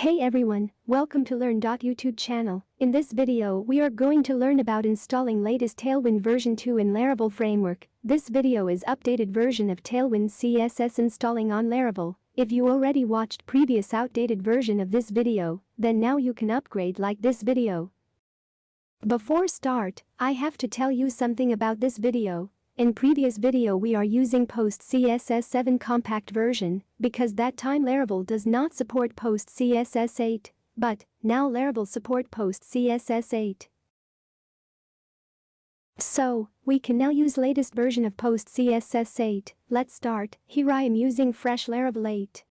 Hey everyone, welcome to Learn.YouTube channel. In this video we are going to learn about installing latest Tailwind version 2 in Laravel framework. This video is updated version of Tailwind CSS installing on Laravel. If you already watched previous outdated version of this video, then now you can upgrade like this video. Before start, I have to tell you something about this video. In previous video we are using PostCSS 7 compact version because that time Laravel does not support PostCSS 8, but now Laravel support PostCSS 8. So, we can now use latest version of PostCSS 8. Let's start. Here I am using fresh Laravel 8.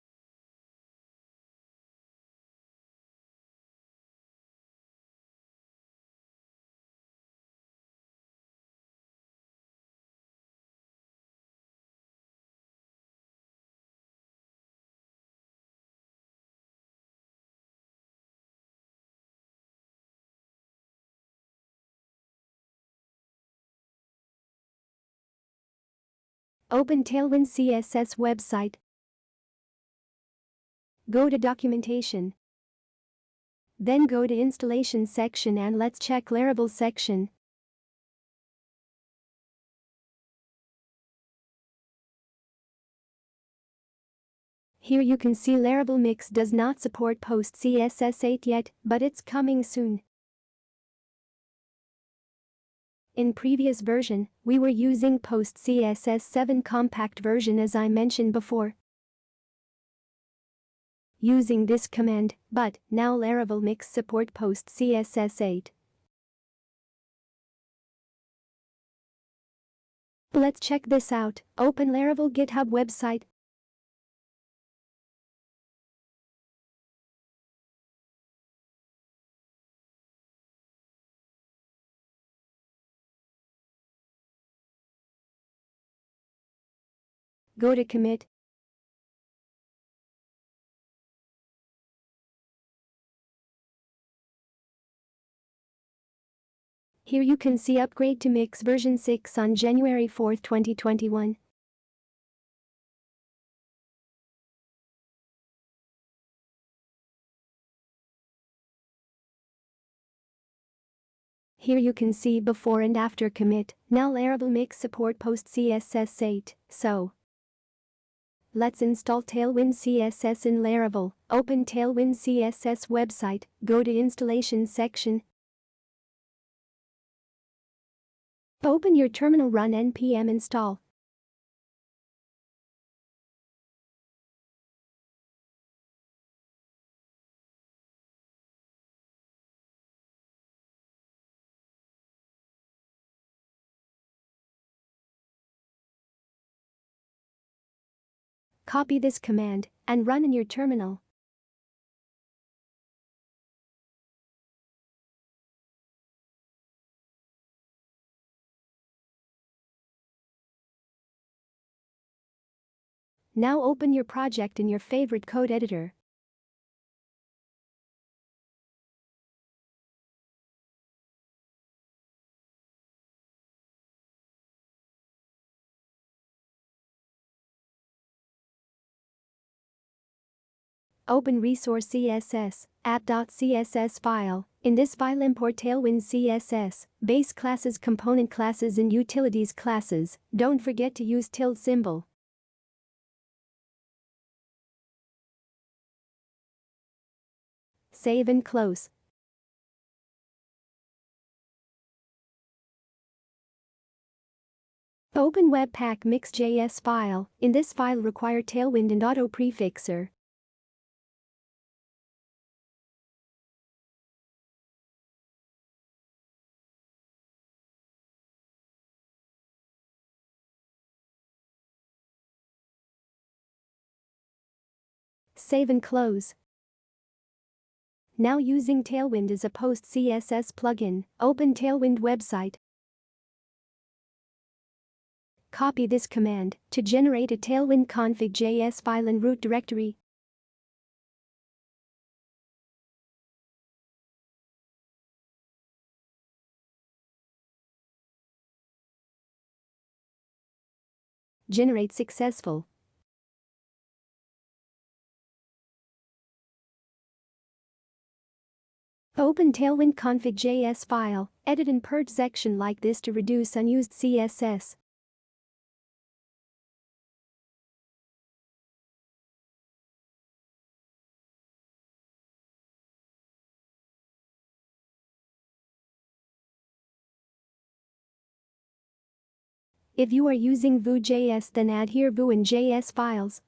Open Tailwind CSS website. Go to documentation. Then go to installation section and let's check Laravel section. Here you can see Laravel Mix does not support PostCSS 8 yet, but it's coming soon. In previous version, we were using PostCSS 7 compact version as I mentioned before. Using this command, but now Laravel Mix support PostCSS 8. Let's check this out. Open Laravel GitHub website. Go to commit. Here you can see upgrade to Mix version 6 on January 4, 2021. Here you can see before and after commit. Now Laravel Mix support PostCSS 8, so let's install Tailwind CSS in Laravel. Open Tailwind CSS website, go to installation section. Open your terminal, run npm install. Copy this command and run in your terminal. Now open your project in your favorite code editor. Open resource CSS, app.css file. In this file import Tailwind CSS, base classes, component classes and utilities classes. Don't forget to use tilde symbol. Save and close. Open webpack.mix.js file. In this file require Tailwind and auto prefixer. Save and close. Now using Tailwind as a PostCSS plugin, open Tailwind website. Copy this command to generate a Tailwind.config.js file in root directory. Generate successful. Open Tailwind.config.js file, edit and purge section like this to reduce unused CSS. If you are using Vue.js, then add here Vue and JS files.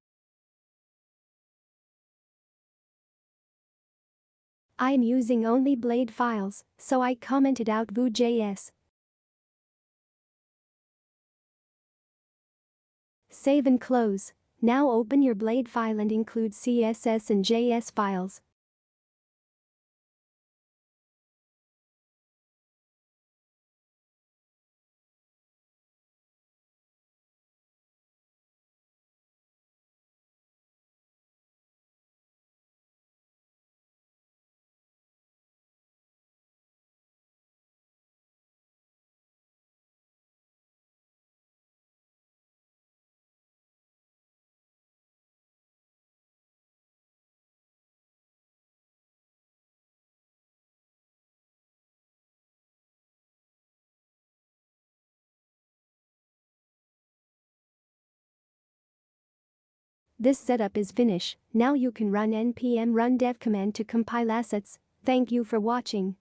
I am using only Blade files, so I commented out Vue.js. Save and close. Now open your Blade file and include CSS and JS files. This setup is finished. Now you can run npm run dev command to compile assets. Thank you for watching.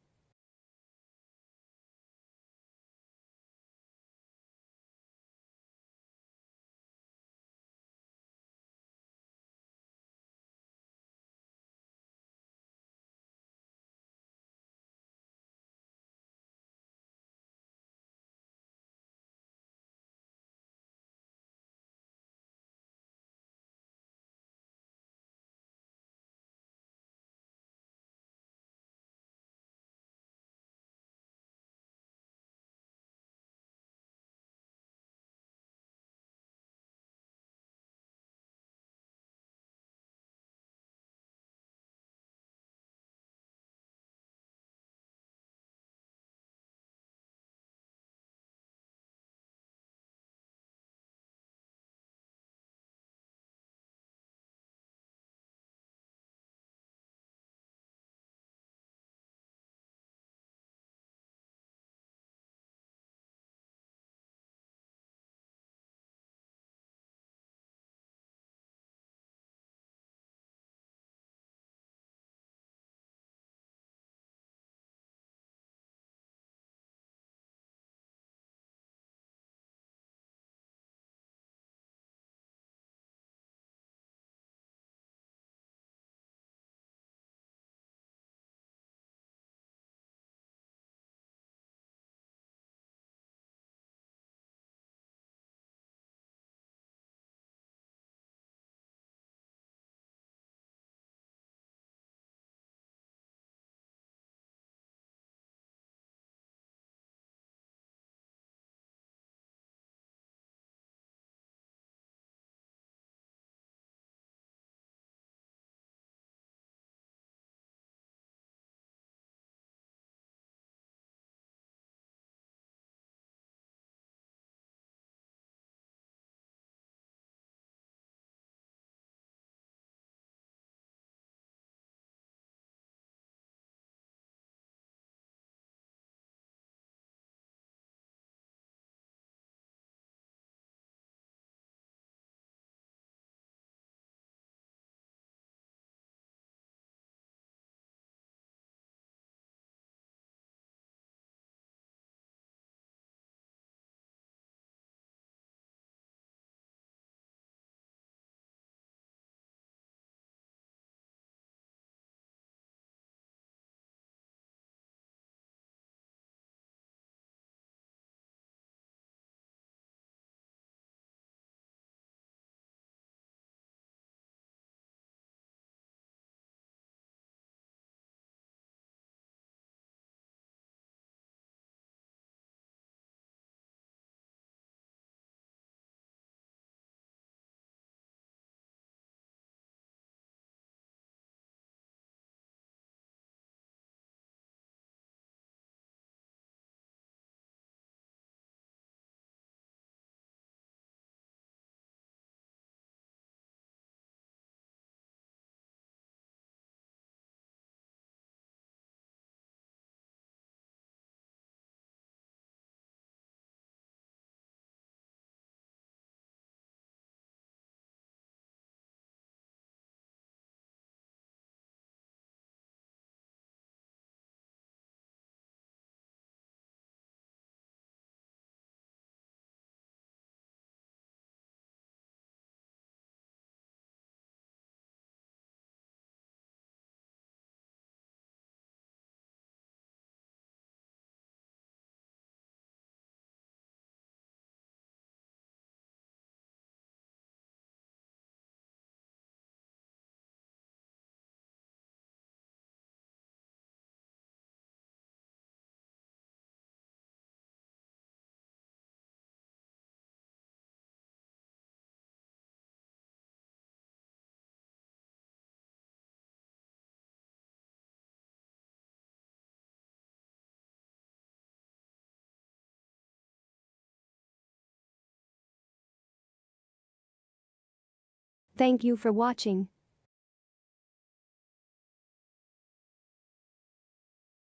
Thank you for watching.